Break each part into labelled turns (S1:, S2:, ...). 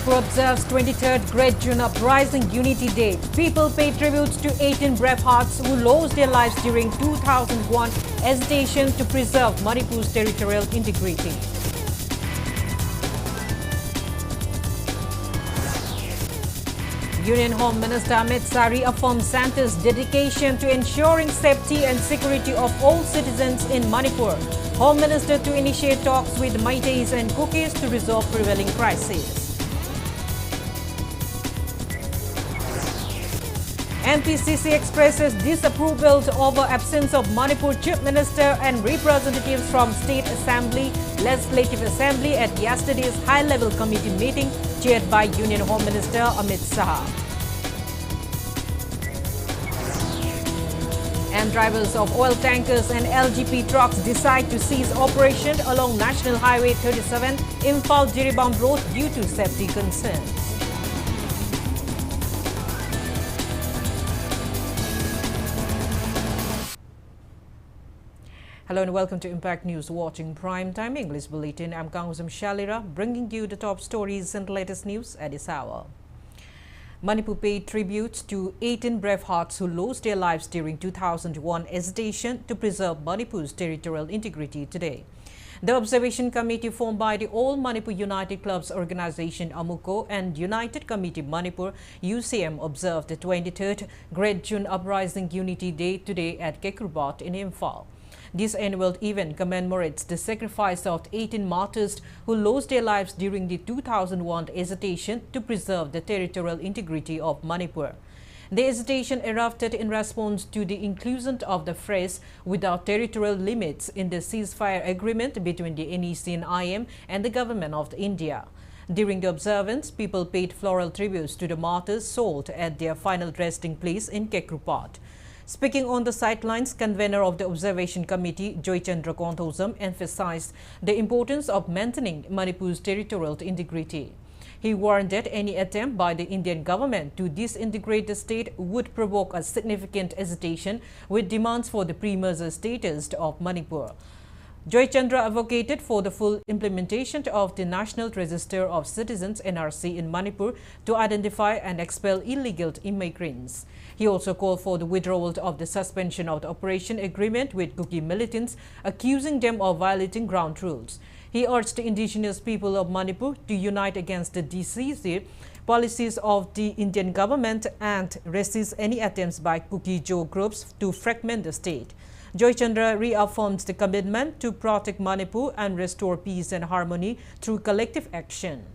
S1: Manipur observes 23rd Great June Uprising Unity Day. People pay tributes to 18 brave hearts who lost their lives during 2001 agitation to preserve Manipur's territorial integrity. Union Home Minister Amit Shah reaffirmed Centre's dedication to ensuring safety and security of all citizens in Manipur. Home Minister to initiate talks with Meiteis and Kukis to resolve prevailing crises. MPCC expresses disapproval over absence of Manipur Chief Minister and representatives from State Assembly, Legislative Assembly at yesterday's high-level committee meeting chaired by Union Home Minister Amit Shah. And drivers of oil tankers and LGP trucks decide to cease operation along National Highway 37 Imphal-Jiribam Road due to safety concerns. Hello and welcome to Impact News watching Prime Time English Bulletin. I'm KANGUJAM SHELLYRA bringing you the top stories and latest news at this hour. Manipur paid tribute to 18 brave hearts who lost their lives during 2001 agitation to preserve Manipur's territorial integrity today. The observation committee formed by the All Manipur United Clubs Organization AMUCO and United Committee Manipur UCM observed the 23rd Great June Uprising Unity Day today at Kekurbat in Imphal. This annual event commemorates the sacrifice of 18 martyrs who lost their lives during the 2001 agitation to preserve the territorial integrity of Manipur. The agitation erupted in response to the inclusion of the phrase "without territorial limits" in the ceasefire agreement between the NEC and IM and the government of India. During the observance, people paid floral tributes to the martyrs sold at their final resting place in Kekurbat. Speaking on the sidelines, convener of the Observation Committee, Joychandra Konthozam, emphasized the importance of maintaining Manipur's territorial integrity. He warned that any attempt by the Indian government to disintegrate the state would provoke a significant agitation with demands for the pre-merger status of Manipur. Joychandra advocated for the full implementation of the National Register of Citizens (NRC) in Manipur to identify and expel illegal immigrants. He also called for the withdrawal of the suspension of the operation agreement with Kuki militants, accusing them of violating ground rules. He urged the indigenous people of Manipur to unite against the decisive policies of the Indian government and resist any attempts by Kuki-Jo groups to fragment the state. Joychandra reaffirmed the commitment to protect Manipur and restore peace and harmony through collective action.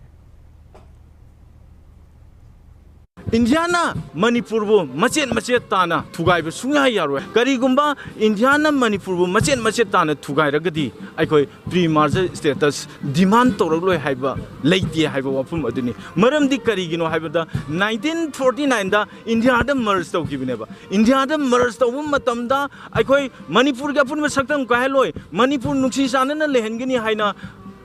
S2: Indiana Manipur bu macet tana thugai bu sunga yarwe karigumba Indiana Manipur bu macet tana thugai ragadi aikoi pre-merger status demand toroloi haiba leite haiba wafum aduni maramdi karigino haibada 1949 da India da merge tawkibineba India da merge tawum matamda aikoi Manipur ga punma saktam kaheloi Manipur nungsi sanana lehengini haina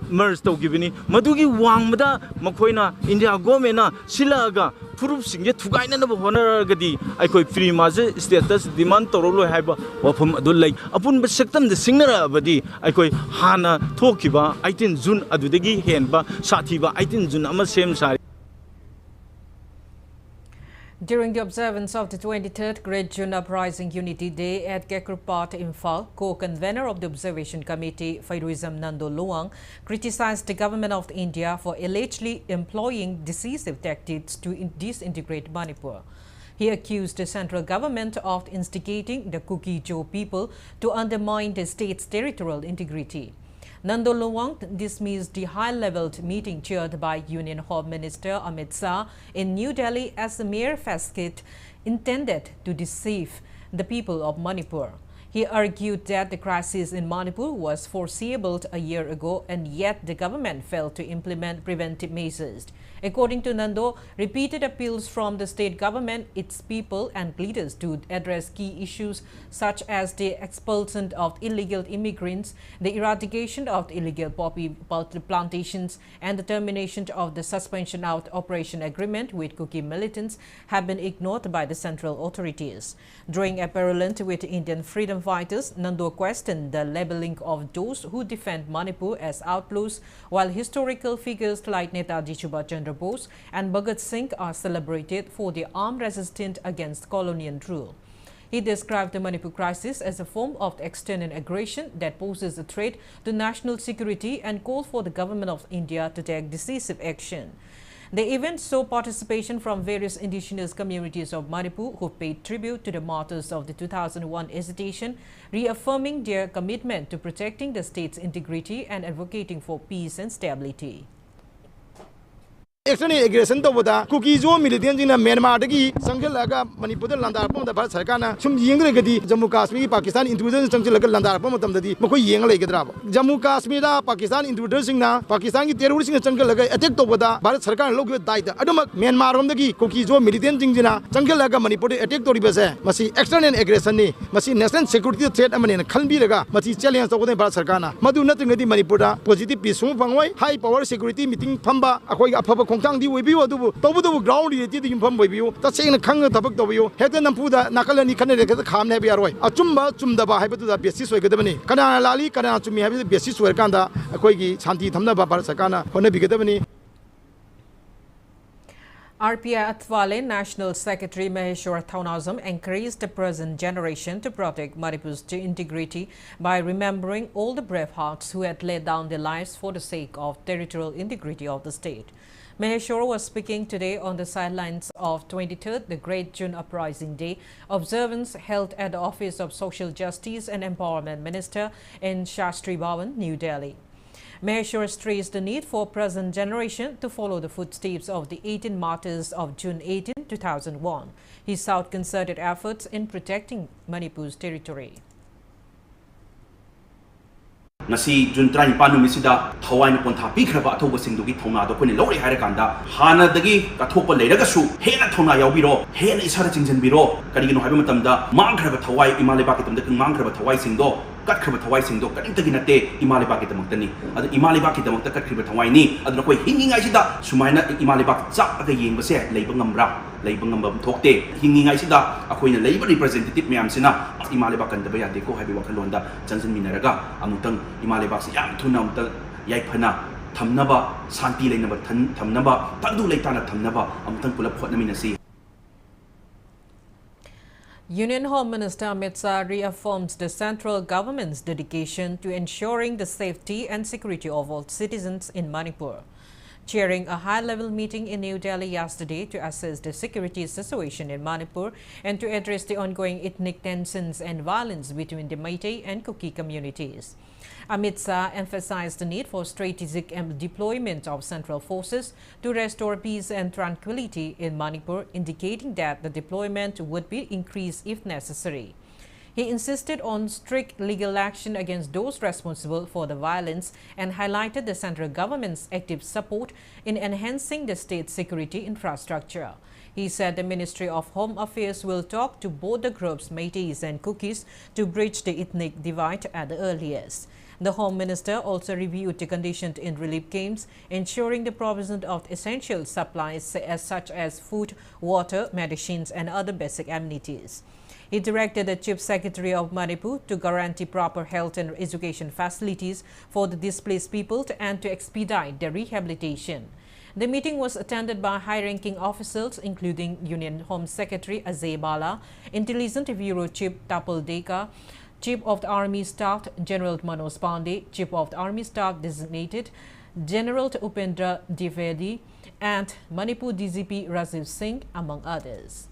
S2: merge tawkibini madugi wangmada makoina India government silaga Proof singye thugaina na honor gadi aikoi pre-merger status demand torolo haiba wafum adul lai apun ba sektam de singnara badi aikoi hana thokiba 18 June adudagi henba sathiba 18 June ama same sari.
S1: During the observance of the 23rd Great June Uprising Unity Day at Kekurpat, Imphal, co-convener of the Observation Committee, Fairuizam Nando Luang, criticized the government of India for allegedly employing decisive tactics to disintegrate Manipur. He accused the central government of instigating the Kuki-Jo people to undermine the state's territorial integrity. Nando Luang dismissed the high-level meeting chaired by Union Home Minister Amit Shah in New Delhi as a mere facade intended to deceive the people of Manipur. He argued that the crisis in Manipur was foreseeable a year ago and yet the government failed to implement preventive measures. According to Nando, repeated appeals from the state government, its people and leaders to address key issues such as the expulsion of illegal immigrants, the eradication of illegal poppy plantations, and the termination of the suspension of operation agreement with Kuki militants have been ignored by the central authorities. Drawing a parallel with Indian freedom fighters, Nando questioned the labeling of those who defend Manipur as outlaws, while historical figures like Netaji Subhash Chandra Bose and Bhagat Singh are celebrated for their armed resistance against colonial rule. He described the Manipur crisis as a form of external aggression that poses a threat to national security and called for the government of India to take decisive action. The event saw participation from various indigenous communities of Manipur who paid tribute to the martyrs of the 2001 agitation, reaffirming their commitment to protecting the state's integrity and advocating for peace and stability.
S3: External aggression to boda cookies o militant in Myanmar dagi Sankhya laga Manipur landar pom da Bharat Sarkar na sum yeng le gadi Jammu Kashmir Pakistan intrusion Sankhya laga landar pom tam dadi makoi yeng le gadra Jammu Kashmir da Pakistan intruders sing na Pakistan ki terrorist sing Sankhya laga attack to boda Bharat Sarkar log ge dai da adum Myanmar rom dagi cookies o militant jing jina Sankhya laga Manipur attack to ribase masi external aggression ni masi national security threat amane khalbi laga masi challenge to Bharat Sarkar na madu nating ngadi Manipur da positive peace phangwai high power security meeting phamba akoi afaba Tang di webiu adu tobu ground di ti infam webiu ta seng khang tabak tobiu heta nampu da nakalani khane re kham ne bi aroi achumba chumdaba haibu da basis oi gadabani kana lali kana chumi haibu basis oi kanda akoi gi shanti thamna ba Bharat Sarkar na hone bi gadabani.
S1: RPI Atwale National Secretary Maheshwar Thaunazam encouraged the present generation to protect Manipur's integrity by remembering all the brave hearts who had laid down their lives for the sake of territorial integrity of the state. Maheshwar was speaking today on the sidelines of 23rd, the Great June Uprising Day, observance held at the Office of Social Justice and Empowerment Minister in Shastri Bhavan, New Delhi. Maheshwar stressed the need for present generation to follow the footsteps of the 18 martyrs of June 18, 2001. He sought concerted efforts in protecting Manipur's territory.
S4: Nasi June 24 numisida thawai na pontha pikraba athoba singdugi thona do kone lori haira kanda hana dagi kathopa leiraga su hena thona yaubiro hena isara chingjinbiro karigino haiba matamda mangkraba thawai imaleba kitamda mangkraba thawai singdo katkraba thawai singdo kadintagi nate imaleba kitamakta adu imaleba kitamakta katkraba thawai ni adu koi hingingai sida sumaina imaleba chak aga yengbase leiba ngamra leiba ngambam thokte hingingai sida akoina leiba representative myam sina imaleba kandaba yade ko haibi wakhalonda chanjin minaraga amutang imaleba si yam thuna amta yaifana thamnaba santi leinaba thamnaba tadu leitana thamnaba amutang pulap khotnaminasi.
S1: Union Home Minister Amit Shah reaffirmed the central government's dedication to ensuring the safety and security of all citizens in Manipur. Chairing a high-level meeting in New Delhi yesterday to assess the security situation in Manipur and to address the ongoing ethnic tensions and violence between the Meitei and Kuki communities. Amit Shah emphasized the need for strategic deployment of central forces to restore peace and tranquility in Manipur, indicating that the deployment would be increased if necessary. He insisted on strict legal action against those responsible for the violence and highlighted the central government's active support in enhancing the state's security infrastructure. He said the Ministry of Home Affairs will talk to both the groups, Meiteis and Kukis, to bridge the ethnic divide at the earliest. The Home Minister also reviewed the conditions in relief camps, ensuring the provision of essential supplies such as food, water, medicines, and other basic amenities. He directed the Chief Secretary of Manipur to guarantee proper health and education facilities for the displaced people and to expedite their rehabilitation. The meeting was attended by high-ranking officials including Union Home Secretary Ajay Bala, Intelligence Bureau Chief Tapal Deka, Chief of the Army Staff General Manoj Pandey, Chief of the Army Staff Designated General Upendra Dwivedi, and Manipur DGP Rajiv Singh, among others.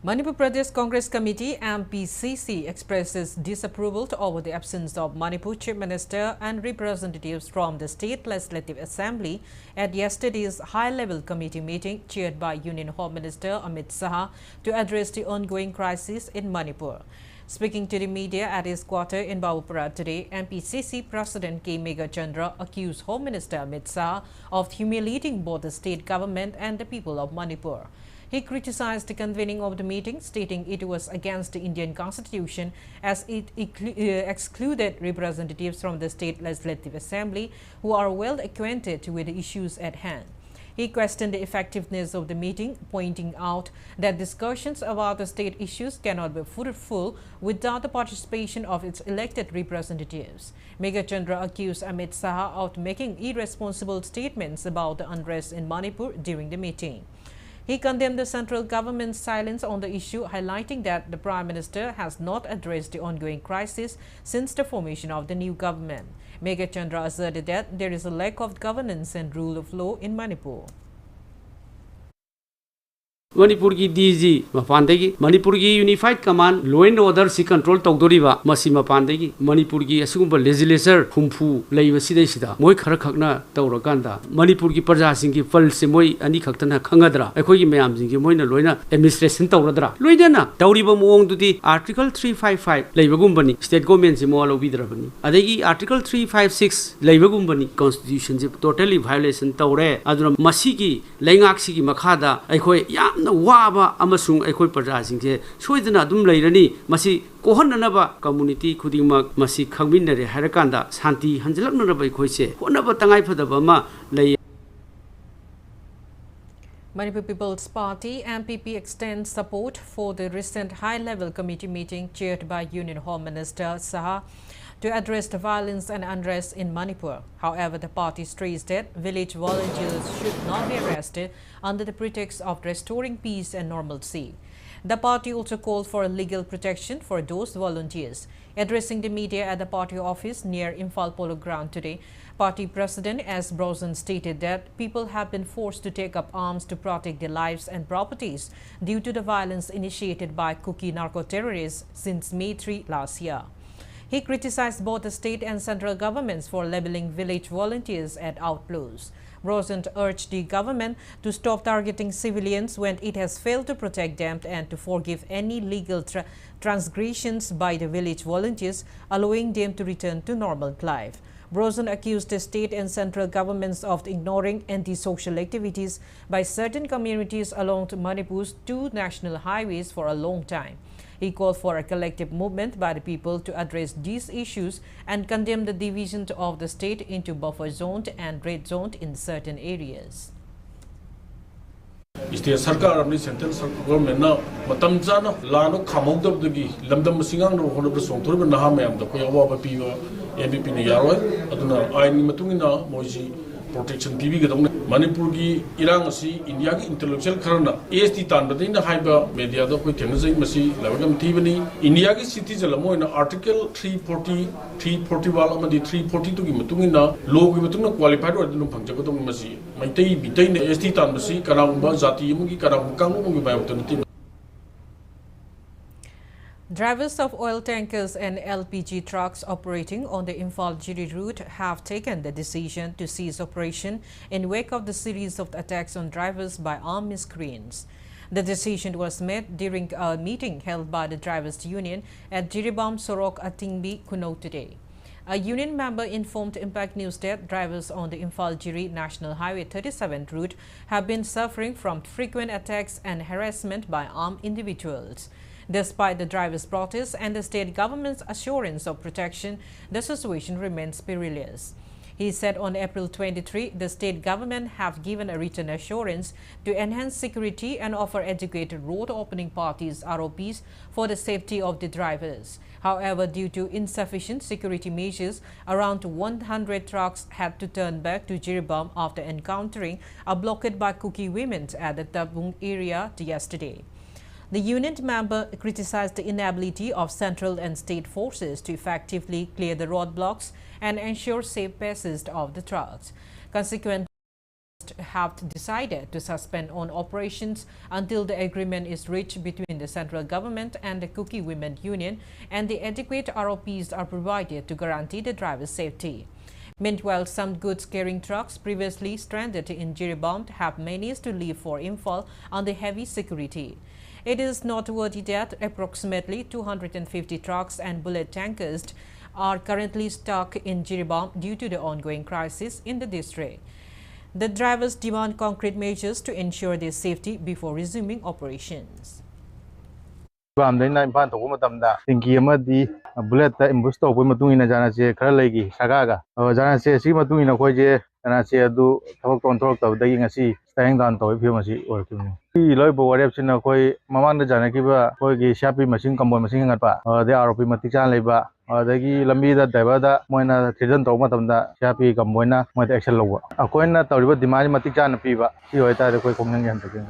S1: Manipur Pradesh Congress Committee MPCC expresses disapproval over the absence of Manipur Chief Minister and representatives from the State Legislative Assembly at yesterday's high-level committee meeting chaired by Union Home Minister Amit Shah to address the ongoing crisis in Manipur. Speaking to the media at his quarter in Bawupara today, MPCC President K. Megachandra accused Home Minister Amit Shah of humiliating both the state government and the people of Manipur. He criticized the convening of the meeting, stating it was against the Indian Constitution as it excluded representatives from the State Legislative Assembly who are well acquainted with the issues at hand. He questioned the effectiveness of the meeting, pointing out that discussions about the state issues cannot be fruitful without the participation of its elected representatives. Megha Chandra accused Amit Shah of making irresponsible statements about the unrest in Manipur during the meeting. He condemned the central government's silence on the issue, highlighting that the Prime Minister has not addressed the ongoing crisis since the formation of the new government. Megha Chandra asserted that there is a lack of governance and rule of law in Manipur.
S5: Manipur ki DG mapandegi Manipur ki Unified Command Law and Order si control tawdoriba masi mapandegi Manipur ki asugumba legislature humpu leiba sida moi khara khakna tawrakanda Manipur ki praja sing ki fal se moi ani khaktana khangadra ekhoi gi mayam sing ki moina loina administration tawradra loidana tawriba moong dudi article 355 leibagumbani state government si mo alobidrabani adegi article 356 leibagumbani constitution ji totally violation tawre aduna masi ki leingak si gi makhada ekhoi waba amasung ekhoi praja singje soidana dum leirani masi kohonnaba community khudingmak masi khangminare harakanda shanti hanjalaknaba ekhoi se honaba tangai phadaba ma lei.
S1: Manipur People's Party MPP extends support for the recent high-level committee meeting chaired by Union Home Minister Shah to address the violence and unrest in Manipur. However, the party stressed that village volunteers should not be arrested under the pretext of restoring peace and normalcy. The party also called for legal protection for those volunteers. Addressing the media at the party office near Imphal Polo Ground today, party president S. Brozan stated that people have been forced to take up arms to protect their lives and properties due to the violence initiated by Kuki narco-terrorists since May 3 last year. He criticized both the state and central governments for labeling village volunteers as outlaws. Brozan urged the government to stop targeting civilians when it has failed to protect them and to forgive any legal transgressions by the village volunteers, allowing them to return to normal life. Brozan accused the state and central governments of ignoring anti-social activities by certain communities along Manipur's two national highways for a long time. He called for a collective movement by the people to address these issues and condemned the division of the state into buffer zone and red zone in certain areas.
S6: State Sarkar and central government now, Matam Jana, Lano Kamok of the Lamdam Singang, Honorable Sontur, Nahamayam, the Koyawa Piva, MVP Yaro, Aduna, I Nimatungina, Moji, protection TV, Manipur gi Irang si India ki intellectual karana AST tan badin na haiba media da koi kenazai masi lawagam tibani India ki citizen lamo in article 340 wal amadi 342 gi matungina law gi matungna qualified or dinu phangjago dong masi maitai bitai ne AST tan masi karangba jati mu gi karang kangmu gi bayam.
S1: Drivers of oil tankers and LPG trucks operating on the Imphal-Jiri route have taken the decision to cease operation in wake of the series of attacks on drivers by armed miscreants. The decision was made during a meeting held by the drivers' union at Jiribam Sorok Atingbi, Kuno today. A union member informed Impact News that drivers on the Imphal-Jiri National Highway 37 route have been suffering from frequent attacks and harassment by armed individuals. Despite the drivers' protests and the state government's assurance of protection, the situation remains perilous. He said on April 23, the state government have given a written assurance to enhance security and offer educated road opening parties ROPs for the safety of the drivers. However, due to insufficient security measures, around 100 trucks had to turn back to Jiribam after encountering a blockade by Kuki women at the Tabung area yesterday. The union member criticized the inability of central and state forces to effectively clear the roadblocks and ensure safe passage of the trucks. Consequently, have decided to suspend on operations until the agreement is reached between the central government and the Kuki Women Union and the adequate ROPs are provided to guarantee the driver's safety. Meanwhile, some goods-carrying trucks previously stranded in Jiribam have managed to leave for Imphal under heavy security. It is noteworthy that approximately 250 trucks and bullet tankers are currently stuck in Jiribam due to the ongoing crisis in the district. The drivers demand concrete measures to ensure their safety before resuming operations.
S7: Imphal tawba matamda tingki amadi bullet ta ambush to poi matung ina jana che khara legi saga ga jana che si matung ina khoi je jana che adu thok ton thok taw dagi ngasi stand down to phi masi or ki ni loi bo warep sina khoi mamang da jana ki ba khoi gi shapi machine kambon machine ngat pa de rop matik chan leba adagi lambi da driver da moina threaten to matam da shapi kamboina moi action lowa akoina tawriba demand matik chan pi ba si hoi ta khoi komnang yan ta kin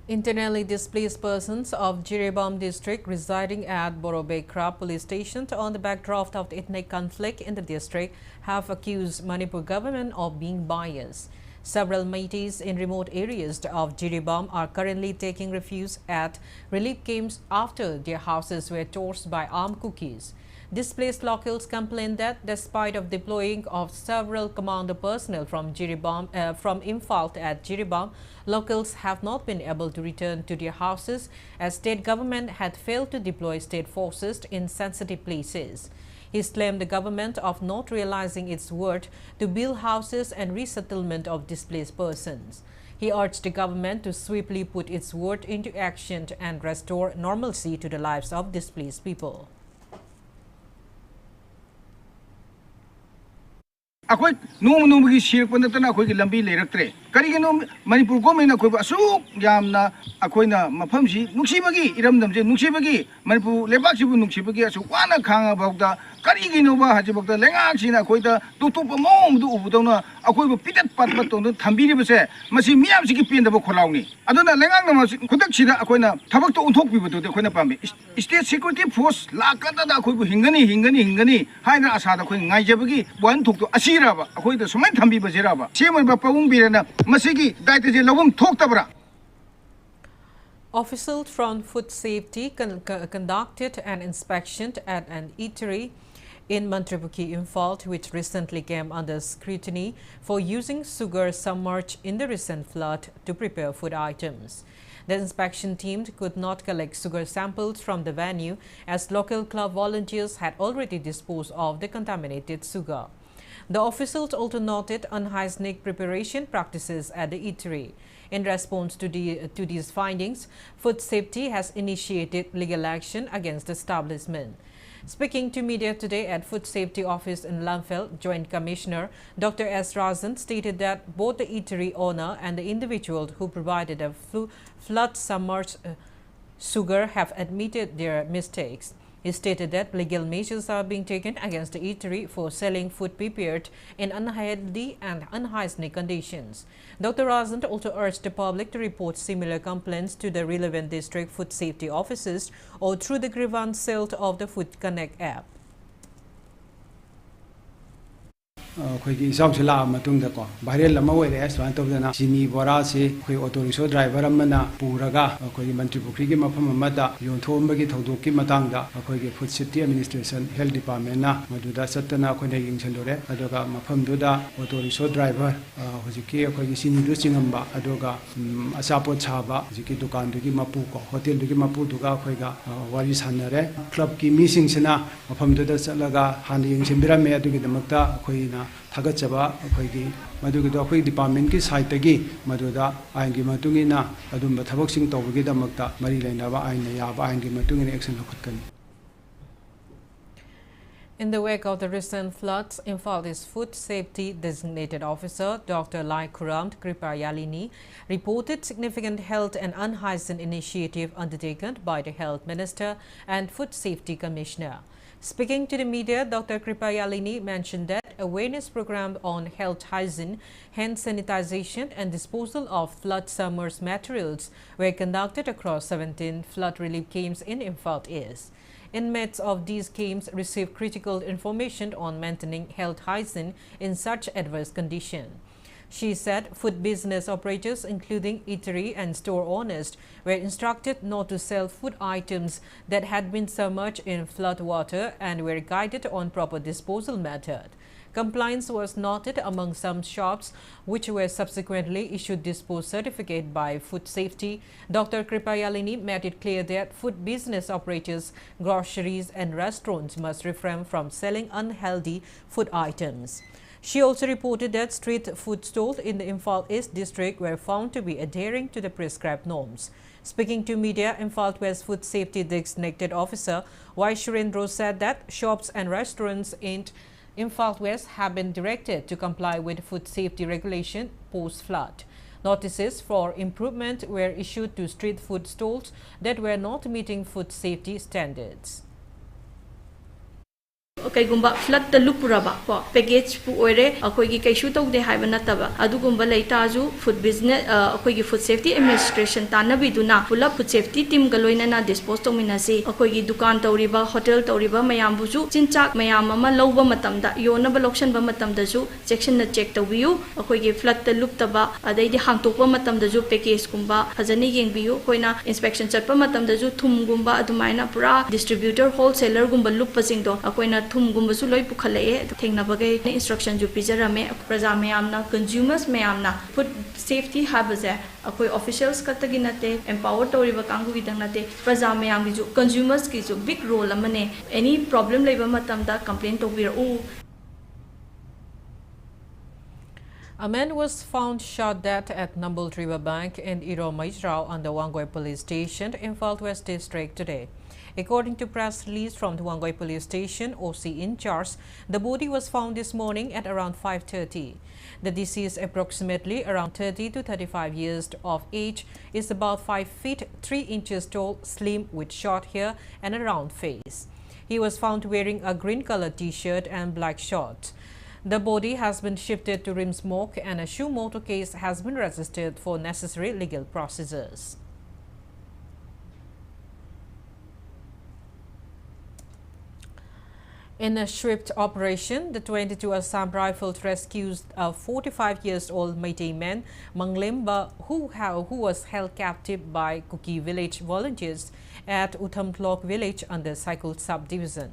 S1: Internally displaced persons of Jiribam district residing at Borobekra police station on the backdrop of the ethnic conflict in the district have accused Manipur government of being biased. Several Métis in remote areas of Jiribam are currently taking refuge at relief camps after their houses were torched by armed cookies. Displaced locals complained that despite of deploying of several commando personnel from Imphal at Jiribam, locals have not been able to return to their houses as state government had failed to deploy state forces in sensitive places. He blamed the government of not realizing its word to build houses and resettlement of displaced persons. He urged the government to swiftly put its word into action and restore normalcy to the lives of displaced people.
S8: अखोई नोम की शेरप नतना अखोई की लंबी लेरक्तरे करिगनो Manipur government अखोई असुक यामना अखोइना मफमसी नुक्सीबगी इरमदमजे नुक्सीबगी मणिपुर लेबाकसिबु नुक्सीबगी असु वाना खांगा बौदा करिगिनो बा हजिबक्ता लेंगाक्सिना अखोइदा टोटोप मोमदु उबुदौना अखोइबु पिटत पाटपत तोंदु थंबिरिबसे मसी मियामसिगी पेंदबो खोलाउनी अदुना लेंगांगना खुदकसिदा अखोइना थबकतो उन्थोकबिबदुदे अखोइना पामे स्टेट सिक्युरिटी फोर्स लाकदा अखोइबु हिंगनी हाइना आसादा अखोइ ngaijabagi वन थोकतो asiraba अखोइदा सुमाइ थंबिबजेराबा सेमनबा पाउंग बिरना मसिगी दायित्वजे लवम थोकतबरा.
S1: Officials from Food Safety conducted an inspection at an eatery in Mantripuki, Imphal, which recently came under scrutiny for using sugar submerged in the recent flood to prepare food items. The inspection team could not collect sugar samples from the venue as local club volunteers had already disposed of the contaminated sugar. The officials also noted unhygienic preparation practices at the eatery. In response to these findings, Food Safety has initiated legal action against the establishment. Speaking to media today at Food Safety Office in Lamphel, Joint Commissioner Dr. S. Razan stated that both the eatery owner and the individual who provided a flood-submerged sugar have admitted their mistakes. He stated that legal measures are being taken against the eatery for selling food prepared in unhealthy and unhygienic conditions. Dr. Razan also urged the public to report similar complaints to the relevant district food safety officers or through the grievance cell of the Food Connect app.
S9: ꯑꯩꯈꯣꯏꯒꯤ ꯏꯆꯥꯎꯁꯦ ꯂꯥꯛꯑ ꯃꯇꯨꯡꯗꯀꯣ viral ꯑꯃ ꯑꯣꯏꯔꯛꯑꯦ ꯁꯨꯃꯥꯏꯅ ꯇꯧꯗꯅ ꯆꯤꯅꯤ ꯕꯣꯔꯥꯁꯤ ꯑꯩꯈꯣꯏ auto rickshaw driver ꯑꯃꯅ ꯄꯨꯔꯒ ꯑꯩꯈꯣꯏꯒꯤ ꯃꯟꯇ꯭ꯔꯤ ꯄꯨꯈ꯭ꯔꯤꯒꯤ ꯃꯐꯝ ꯑꯃꯗ ꯌꯣꯟꯊꯣꯛꯑꯝꯕꯒꯤ ꯊꯧꯗꯣꯛꯀꯤ ꯃꯇꯥꯡꯗ ꯑꯩꯈꯣꯏꯒꯤ ꯐꯨꯗ ꯁꯦꯐꯇꯤ ꯑꯦꯗꯃꯤꯅꯤꯁꯇ꯭ꯔꯦꯁꯟ ꯍꯦꯜꯊ ꯗꯤꯄꯥꯔꯠꯃꯦꯟꯅ ꯃꯗꯨꯗ ꯆꯠꯇꯅ ꯑꯩꯈꯣꯏꯅ ꯌꯦꯡꯁꯤꯜꯂꯨꯔꯦ ꯑꯗꯨꯒ ꯃꯐꯝꯗꯨꯗ ꯑꯣꯇꯣ ꯔꯤꯛꯁꯣ ꯗ꯭ꯔꯥꯏꯚꯔ ꯍꯧꯖꯤꯛꯀꯤ ꯑꯩꯈꯣꯏꯒꯤ ꯆꯤꯅꯤꯗꯨ ꯆꯤꯡꯉꯝꯕ ꯑꯗꯨꯒ ꯑꯆꯥꯄꯣꯠ ꯁꯥꯕ ꯍꯧꯖꯤꯛꯀꯤ ꯗꯨꯀꯥꯟꯗꯨꯒꯤ ꯃꯄꯨꯀꯣ ꯍꯣꯇꯦꯜꯗꯨꯒꯤ ꯃꯄꯨꯗꯨꯒ ꯑꯩꯈꯣꯏꯒ ꯋꯥꯔꯤ ꯁꯥꯟꯅꯔꯦ ꯀ꯭ꯂꯕꯀꯤ ꯃꯤꯁꯤꯡꯁꯤꯅ ꯃꯐꯝꯗꯨꯗ ꯆꯠꯂꯒ ꯍꯥꯟꯅ ꯌꯦꯡꯁꯤꯟꯕꯤꯔꯝꯃꯦ ꯑꯗꯨꯒꯤꯗꯃꯛꯇ ꯑꯩꯈꯣꯏꯅ ꯊꯥꯒꯠꯆꯕ ꯑꯩꯈꯣꯏꯒꯤ ꯃꯗꯨꯒꯤꯗꯣ ꯑꯩꯈꯣꯏ ꯗꯤꯄꯥꯔꯠꯃꯦꯟꯠꯀꯤ ꯁꯥꯏꯠꯇꯒꯤ ꯃꯗꯨꯗ ꯑꯥꯏꯟꯒꯤ ꯃꯇꯨꯡ ꯏꯟꯅ ꯑꯗꯨꯝꯕ ꯊꯕꯛꯁꯤꯡ ꯇꯧꯕꯒꯤꯗꯃꯛꯇ ꯃꯔꯤ ꯂꯩꯅꯕ ꯑꯥꯏꯟꯅ ꯌꯥꯕ ꯑꯥꯏꯟꯒꯤ ꯃꯇꯨꯡ ꯏꯟꯅ action ꯂꯧꯈꯠꯀꯅꯤ.
S1: In the wake of the recent floods, Imphal's Food Safety Designated Officer Dr. Lai Kuram Kripayalini reported significant health and unhygiene initiative undertaken by the Health Minister and Food Safety Commissioner. Speaking to the media, Dr. Kripayalini mentioned that awareness program on health hygiene, hand sanitization and disposal of flood-submerged materials were conducted across 17 flood relief camps in Imphal East. Inmates of these camps received critical information on maintaining health hygiene in such adverse conditions. She said food business operators, including eatery and store owners, were instructed not to sell food items that had been submerged in flood water and were guided on proper disposal method. Compliance was noted among some shops, which were subsequently issued dispose certificate by Food Safety. Dr. Kripayalini made it clear that food business operators, groceries and restaurants must refrain from selling unhealthy food items. She also reported that street food stalls in the Imphal East district were found to be adhering to the prescribed norms. Speaking to media, Imphal West Food Safety Designated Officer Y. Shurendro said that shops and restaurants in Imphal West have been directed to comply with food safety regulation post-flood. Notices for improvement were issued to street food stalls that were not meeting food safety standards.
S10: Kaigumba flood the lupuraba package pu oire akoigi kaishu tawde haiba nataba adugumba leitaju food business akoigi food safety administration tanabiduna pula food safety team galoina na dispose tominasi akoigi dukan tawriba hotel tawriba mayam buju chinchak mayam ama lowba matamda yona ba loction ba matamda ju section na check tawiyu akoigi flood the luptaba adaidi hangtokpa matamda ju package kumba hajani yengbiyu koina inspection chatpa matamda ju thum gumba adumaina pura distributor wholesaler gumba luppa singdo akoina thum gumbasu loi pukhalae thengnabagai instruction ju pijarame praja mayamna consumers mayamna food safety habaze akoi officials katagi nate empower toriba kangu gidang nate praja mayam ju consumers ki ju big role amane any problem leiba matamda complaint tobiru.
S1: A man was found shot dead at Nambul River Bank in Iro Maizrao on the Wangoi Police Station in Imphal West District today. According to press release from the Wangoi Police Station, OC in charge, the body was found this morning at around 5:30. The deceased, approximately around 30 to 35 years of age, is about 5 feet 3 inches tall, slim, with short hair and a round face. He was found wearing a green-colored T-shirt and black shorts. The body has been shifted to Rimsmok and a shoe motor case has been registered for necessary legal procedures. In a swift operation, the 22 Assam Rifles rescued a 45-year-old Meitei man, Manglemba, who was held captive by Kuki village volunteers at Uthamtlok village under Cycle subdivision.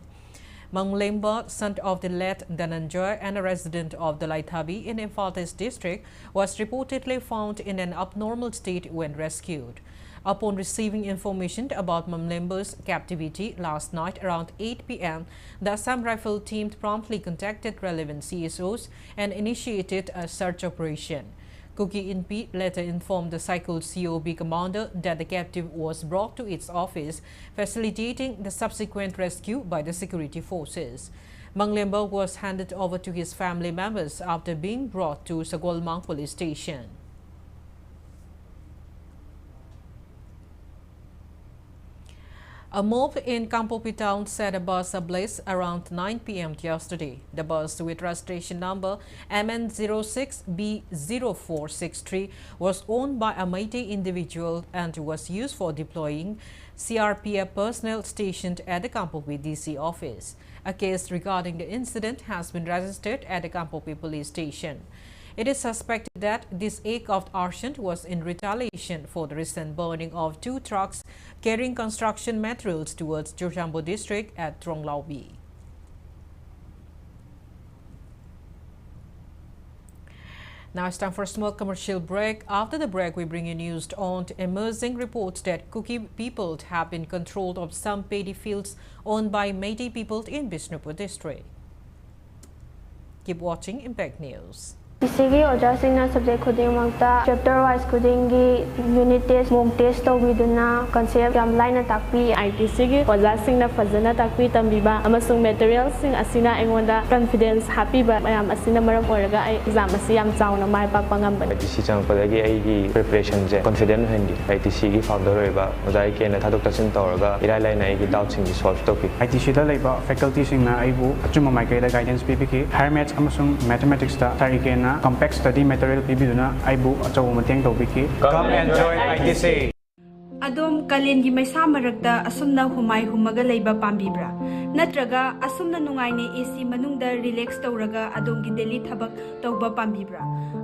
S1: Manglemba, son of the late Dhananjoy and a resident of the Laithabi in Imphal East district, was reportedly found in an abnormal state when rescued. Upon receiving information about Manglemba's captivity last night around 8 p.m., the Assam Rifle team promptly contacted relevant CSOs and initiated a search operation. Kuki Inpi later informed the Cycle COB commander that the captive was brought to its office, facilitating the subsequent rescue by the security forces. Manglemba was handed over to his family members after being brought to Sagolmang police station. A mob in Kampopi town set a bus ablaze around 9 p.m. yesterday. The bus, with registration number MN06B0463, was owned by a Meitei individual and was used for deploying CRPF personnel stationed at the Kampopi DC office. A case regarding the incident has been registered at the Kampopi police station. It is suspected that this act of arson was in retaliation for the recent burning of 2 trucks carrying construction materials towards Jojambo district at Tronglaubi. Now it's time for a small commercial break. After the break, we bring you news on emerging reports that Kuki people have been controlled of some paddy fields owned by Meitei people in Bishnupur district. Keep watching Impact News.
S11: Isigi ojasingna subject khuding mangta chapter wise khudingi unit test mock test tawiduna concept yam line takpi ITC gi ojasingna fazana takpi tambiba amasung materials sing asina engonda confidence happy ba mayam asina maram oraga ai exam asi yam chauna mai pa pangam
S12: ITC chang padagi ai gi preparation je confident hendi ITC gi founder roiba ojai ke na thadok tasin tawraga irai lai na ai gi doubt sing gi solve topic
S13: ITC da leiba faculty sing na aibu achuma mai kai da guidance pbk higher maths amasung mathematics da tarike na complex study material pibiduna aibu achaw mateng tawbiki. Come and join ITC.
S14: Adom kalen gi maisa marakta asumna humai humaga leiba pambibra natraga asumna nungaine AC manungda relax tawraga adom gi daily thabak tawba pambibra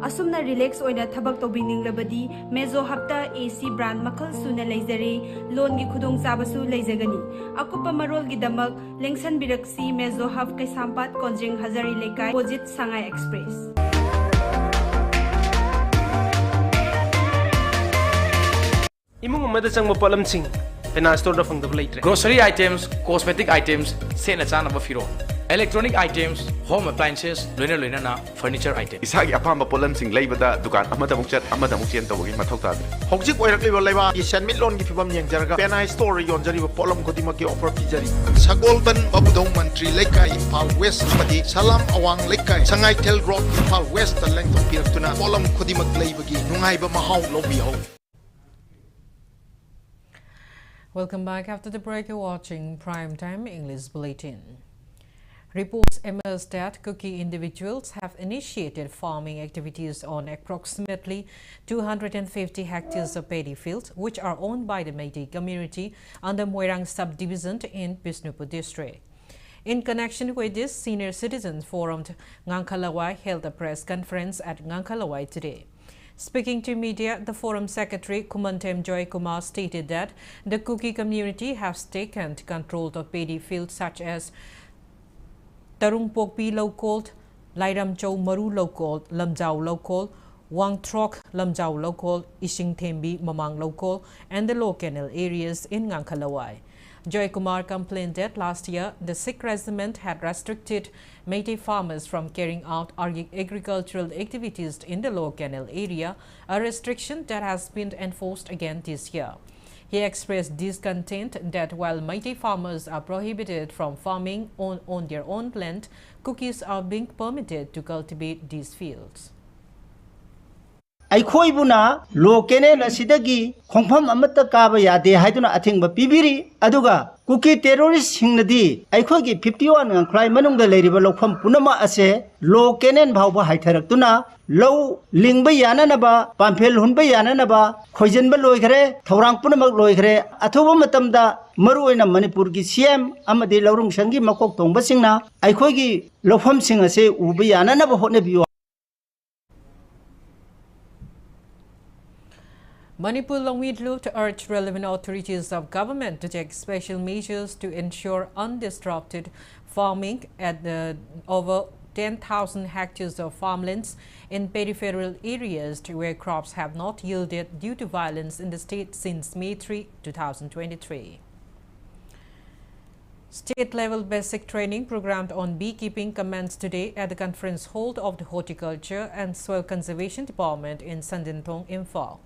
S14: asumna relax oina thabak tawbininglabadi mezo hapta AC brand makhal suna leizare loan gi khudong chabasu leizagani akupa marol gi damak lengsan biraksi mezo hap kaisampat konjeng hazari lekai opposite Sangai Express.
S15: Imung umada chang mapalam sing finance store da fangdab leitre grocery items cosmetic items sena chana ba firo
S16: electronic items, home appliances, loina furniture items.
S17: Isagi apamba polamsing leibada dukan amada mukchat amada mukchen tawagi mathau tadre. Hojik oirakliba leiba Asian Midlon gi fibam yengjarga penai store yonjari polam kodimaki offer pijari.
S18: Sagolban Babudong Mantri Lekai Impal West Padi Salam Awang Lekai Sangai Tel Road Impal West the length of Piratuna polam kodimak leibagi nungaiba mahau lobiho.
S1: Welcome back. After the break, you're watching Primetime English Bulletin. Reports emerge that Kuki individuals have initiated farming activities on approximately 250 hectares of paddy fields, which are owned by the Meitei community under Moirang subdivision in Bishnupur district. In connection with this, Senior Citizens Forum Ngangkhalawai held a press conference at Ngangkhalawai today. Speaking to media, the forum secretary Kumantem Joy Kumar stated that the Kuki community has taken control of paddy fields such as Tarung Pokpi local, Lairam Chow Maru local, Lamjau local, Wang Trok Lamjau local, Ishing Thembi Mamang local, and the low canal areas in Ngangkhalawai. Joy Kumar complained that last year the Sikh regiment had restricted Meitei farmers from carrying out agricultural activities in the low canal area, a restriction that has been enforced again this year. He expressed discontent that while Meitei farmers are prohibited from farming on their own land, Kukis are being permitted to cultivate these fields.
S19: Aikhoibuna lokene asidagi khongpham amata kaba yade haiduna athingba pibiri aduga Kuki terrorist hingnadi aikhogi 51 ngklai manungda leiriba lokpham punama ase lokenen bhawba haitharaktuna low lingba yananaba pamphel hunba yananaba khoijenba loikhre thorang punamak loikhre athoba matamda maruoina Manipur gi CM amadi lorung sangi makok tongba singna aikhogi lopham sing ase uba yananaba hotnebiyo.
S1: Manipur Longwidlu to urge relevant authorities of government to take special measures to ensure undisrupted farming at the over 10,000 hectares of farmlands in peripheral areas where crops have not yielded due to violence in the state since May 3, 2023. State-level basic training programmed on beekeeping commenced today at the conference hall of the Horticulture and Soil Conservation Department in Sandintong, Imphal.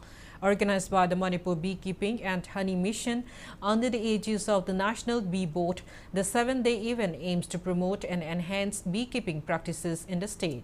S1: Organized by the Manipur Beekeeping and Honey Mission under the aegis of the National Bee Board, the 7-day event aims to promote and enhance beekeeping practices in the state.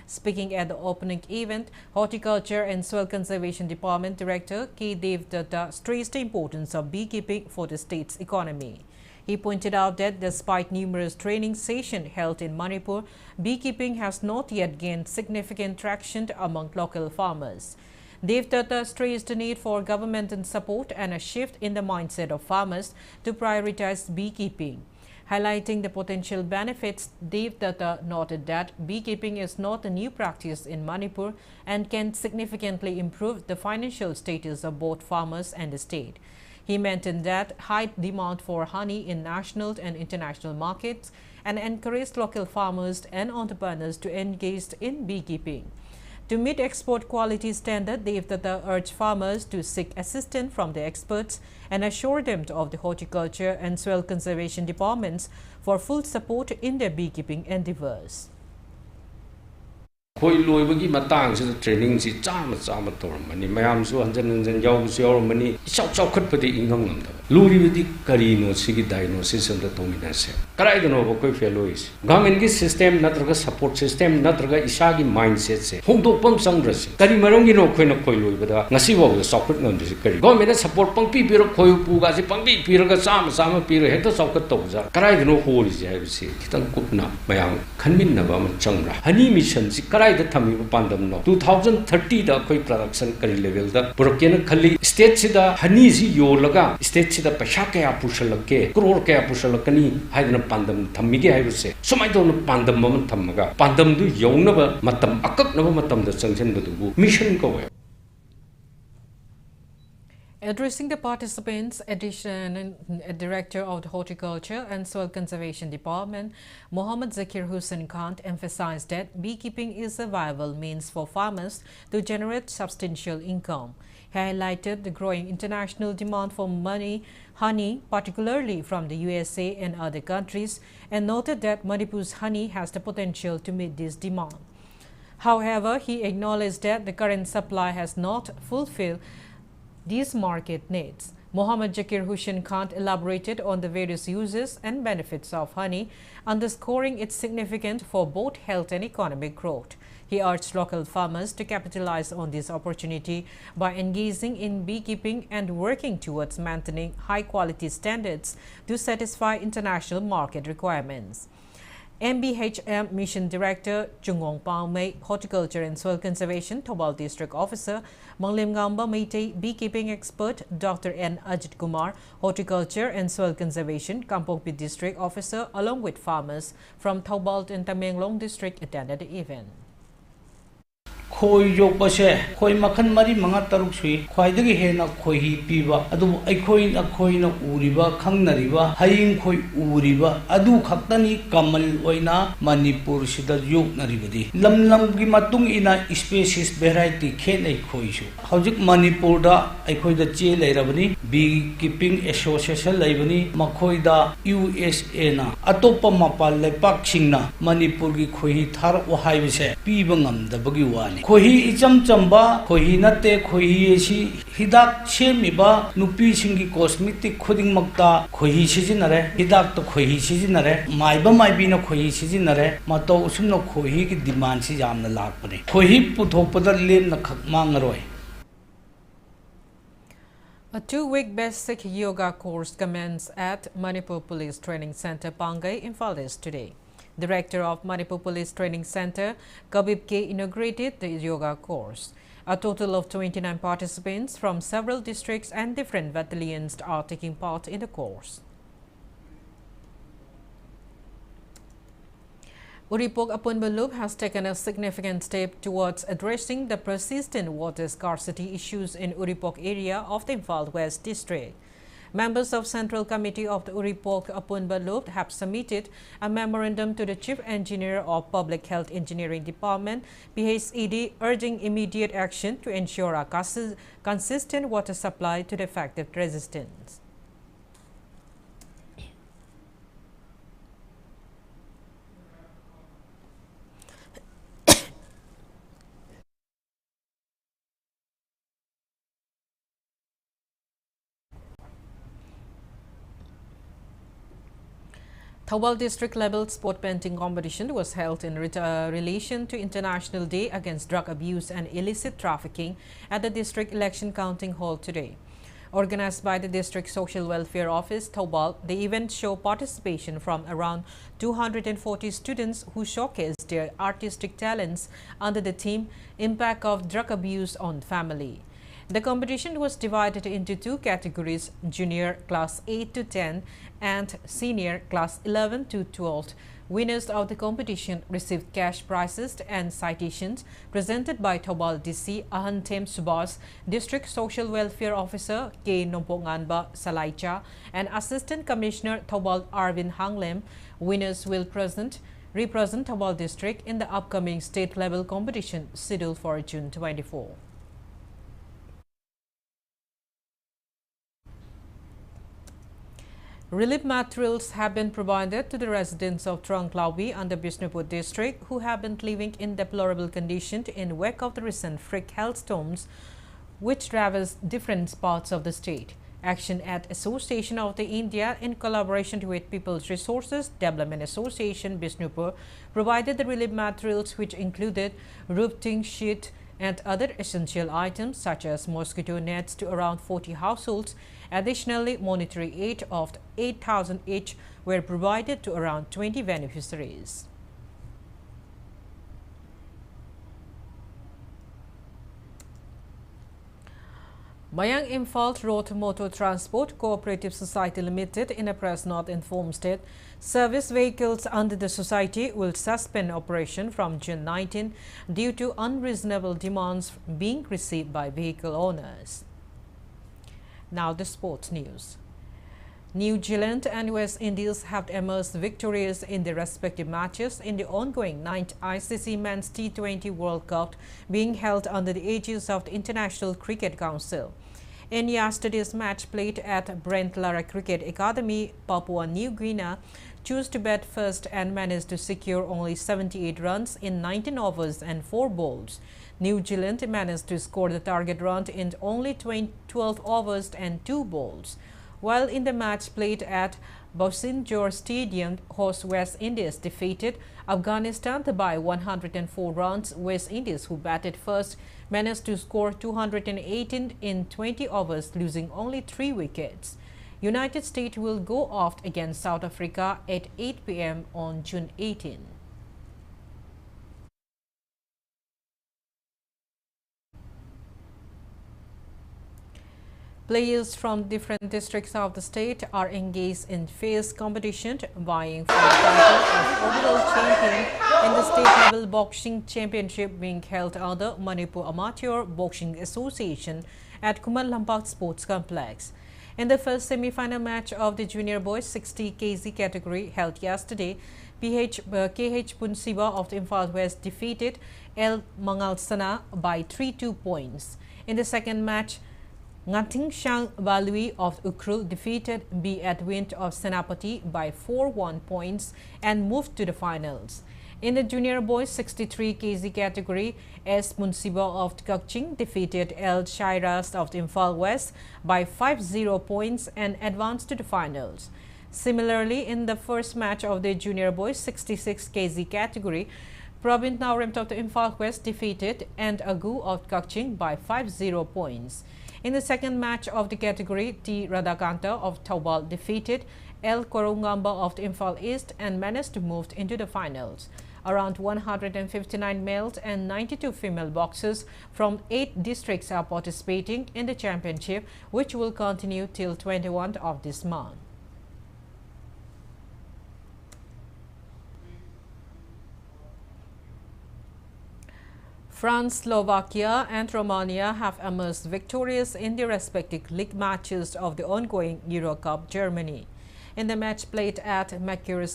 S1: Speaking at the opening event, Horticulture and Soil Conservation Department Director K. Devdatta stressed the importance of beekeeping for the state's economy. He pointed out that despite numerous training sessions held in Manipur, beekeeping has not yet gained significant traction among local farmers. Devdatta stressed the need for governmental support and a shift in the mindset of farmers to prioritize beekeeping. Highlighting the potential benefits, Devdatta noted that beekeeping is not a new practice in Manipur and can significantly improve the financial status of both farmers and the state. He maintained that high demand for honey in national and international markets and encouraged local farmers and entrepreneurs to engage in beekeeping. To meet export quality standard, Devdatta urged farmers to seek assistance from the experts and assure them of the Horticulture and Soil Conservation Departments for full support in their beekeeping endeavors.
S5: Khoi loibagi matang se training si chama toramani mayam su hanjan yaw su yormani chau khatpati ingam ngam da luri bidi kari no sigi diagnosis and the dominance karai no bo koi fellows government gi system natraga support system natraga isa gi mindset se hongdok pam sangra se kari marong gi no khoi na khoi loibada ngasi bo the support ngam de kari government support pang pi piro khoi pu ga se pang pi piro ga sama piro hekta support to ja karai no holi je ha se kitang kupna mayam khanmin na ba man changra hani mission si karai da thami pandam no 2030 da koi production kari level da purokena khali state sida hani ji yo laga state sida paisa kaya pushalake crore kaya pushalakani haidna pandam thammi ge haibse somai do pandam man thamaga pandam du yona ba matam akak na matam da sanction du mission ko
S1: Addressing the participants, Director of the Horticulture and Soil Conservation Department, Mohammad Zakir Hussain Khan emphasized that beekeeping is a viable means for farmers to generate substantial income. He highlighted the growing international demand for honey, particularly from the USA and other countries, and noted that Manipur's honey has the potential to meet this demand. However, he acknowledged that the current supply has not fulfilled these market needs. Mohammad Zakir Hussain Khan elaborated on the various uses and benefits of honey, underscoring its significance for both health and economic growth. He urged local farmers to capitalize on this opportunity by engaging in beekeeping and working towards maintaining high-quality standards to satisfy international market requirements. MBHM Mission Director Chungong Paumei, Horticulture and Soil Conservation Thobal District Officer Manglim Gamba Meitei, Beekeeping Expert Dr. N. Ajit Kumar, Horticulture and Soil Conservation Kampongpi District Officer, along with farmers from Thobal and Tamenglong District attended the event.
S20: Khoi yokpase khoi makhan mari manga taruk sui khwaidagi hena khoi hi piba adu aikhoin na uriba khangnariba haying khoi uriba adu khaktani kamal oina Manipur sida yoknaribadi lam gi matung ina species variety khenai khoi su hojik Manipur da aikhoi da che leirabani Beekeeping Association laibani makhoi da USA na atopa mapal lepak singna Manipur gi khoi thar o haibase piba ngamdabagi wani Kohi icham chamba kohi nate kohi esi hidak chemiba nupi singi cosmetic khuding makta kohi sijinare hidak to kohi sijinare maiba maibi na kohi sijinare mato usumno kohi ki demand si jamna lakpane kohi puthokpada lem na khakmangaroi.
S1: A 2-week basic yoga course commenced at Manipur Police Training Center, Pangai, in Faldes today. Director of Manipur Police Training Center, Kabib K, inaugurated the yoga course. A total of 29 participants from several districts and different battalions are taking part in the course. Uripok Apunbalub has taken a significant step towards addressing the persistent water scarcity issues in Uripok area of the Imphal West district. Members of Central Committee of the Uripok Apunbalub have submitted a memorandum to the Chief Engineer of Public Health Engineering Department, PHED, urging immediate action to ensure a consistent water supply to the affected residents. Thobal district level sport painting competition was held in relation to International Day Against Drug Abuse and Illicit Trafficking at the district election counting hall today. Organized by the district social welfare office, Thobal, the event showed participation from around 240 students who showcased their artistic talents under the theme Impact of Drug Abuse on Family. The competition was divided into two categories, Junior Class 8 to 10 and Senior Class 11 to 12. Winners of the competition received cash prizes and citations presented by Thobal DC Ahantem Subas, District Social Welfare Officer K. Nomponganba Salaicha, and Assistant Commissioner Thobal Arvin Hanglem. Winners will represent Thobal District in the upcoming state-level competition scheduled for June 24. Relief materials have been provided to the residents of Tranglawi and the Bishnupur district who have been living in deplorable condition in wake of the recent freak hailstorms which ravaged different parts of the state. Action at Association of the India in collaboration with People's Resources Development Association Bishnupur provided the relief materials which included roofing sheet and other essential items such as mosquito nets to around 40 households. Additionally, monetary aid of 8,000 each were provided to around 20 beneficiaries. Mayang Imphal Road Motor Transport Cooperative Society Limited in a press note informs that service vehicles under the society will suspend operation from June 19 due to unreasonable demands being received by vehicle owners. Now the sports news. New Zealand and West Indies have emerged victorious in their respective matches in the ongoing 9th ICC Men's T20 World Cup being held under the aegis of the International Cricket Council. In yesterday's match played at Brent Lara Cricket Academy, Papua New Guinea chose to bat first and managed to secure only 78 runs in 19 overs and 4 balls. New Zealand managed to score the target run in only 12 overs and 2 balls. While in the match played at Bosinjor Stadium, host West Indies defeated Afghanistan by 104 runs. West Indies, who batted first, managed to score 218 in 20 overs, losing only 3 wickets. United States will go off against South Africa at 8 p.m. on June 18. Players from different districts of the state are engaged in fierce competition, vying for the title of overall champion in the state-level boxing championship being held under Manipur Amateur Boxing Association at Kumalampak Sports Complex. In the first semi-final match of the junior boys 60 kg category held yesterday, KH Punsiba of the Imphal West defeated El Mangalsana by 3-2 points. In the second match, Ngating Shang Balui of Ukrul defeated B. Edwin of Senapati by 4-1 points and moved to the finals. In the junior boys 63 kg category, S. Munsiba of Kakching defeated L. Shairas of Imphal West by 5-0 points and advanced to the finals. Similarly, in the first match of the junior boys 66 kg category, Pravin Naurem of the Imphal West defeated and Agu of Kakching by 5-0 points. In the second match of the category, T. Radhakanta of Taubal defeated L. Korungamba of the Imphal East and managed to move into the finals. Around 159 male and 92 female boxers from 8 districts are participating in the championship, which will continue till 21st of this month. France, Slovakia and Romania have emerged victorious in their respective league matches of the ongoing Euro Cup Germany. In the match played at Mercure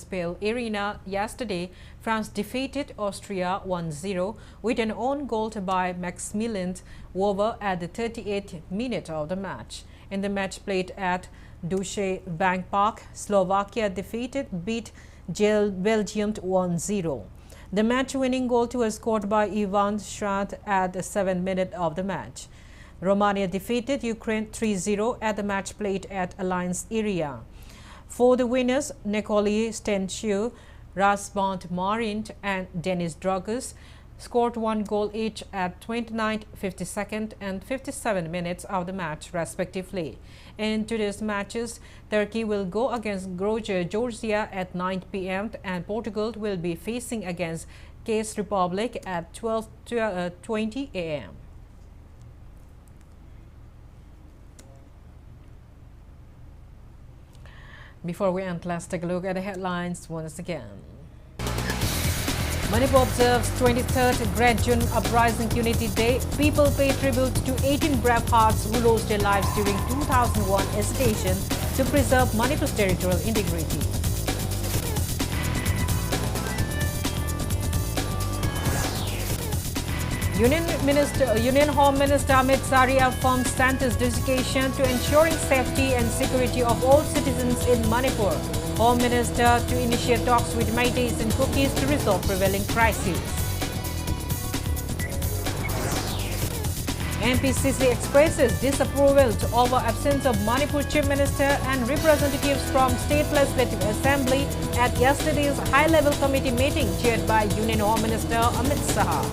S1: Arena yesterday, France defeated Austria 1-0 with an own goal by Maximilian Wober at the 38th minute of the match. In the match played at Deutsche Bank Park, Slovakia beat Belgium 1-0. The match-winning goal was scored by Ivan Shrat at the 7th minute of the match. Romania defeated Ukraine 3-0 at the match played at Alliance area. For the winners, Nikoli Stenchiu, Rasbont Marin and Denis Dragus scored 1 goal each at 29th, 52nd and 57 minutes of the match respectively. In today's matches, Turkey will go against Georgia at 9 p.m. and Portugal will be facing against Czech Republic at 12:20 a.m. Before we end, let's take a look at the headlines once again. Manipur observes 23rd Grand June Uprising Unity Day. People pay tribute to 18 brave hearts who lost their lives during 2001 agitation to preserve Manipur's territorial integrity. Union Home Minister Amit Shah reaffirmed center's dedication to ensuring safety and security of all citizens in Manipur. Home Minister to initiate talks with Meiteis and Kukis to resolve prevailing crises. MPCC expresses disapproval over absence of Manipur Chief Minister and representatives from State Legislative Assembly at yesterday's high-level committee meeting chaired by Union Home Minister Amit Shah.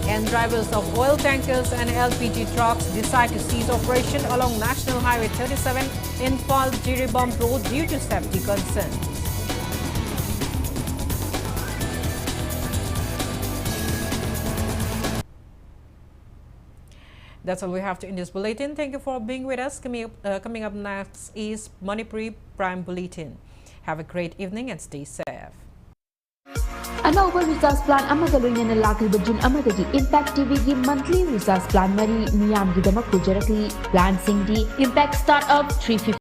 S1: And drivers of oil tankers and LPG trucks decide to cease operation along National Highway 37 in Jiribam Road due to safety concerns. That's all we have to in this bulletin. Thank you for being with us. Coming up next is Manipuri Prime Bulletin. Have a great evening and stay safe.
S21: Anova Resource Plan Amagaloina Lakriba June Amadagi Impact TV monthly resource plan Mari Miyam Gidama Kujaraki Plan Singdi Impact Startup 350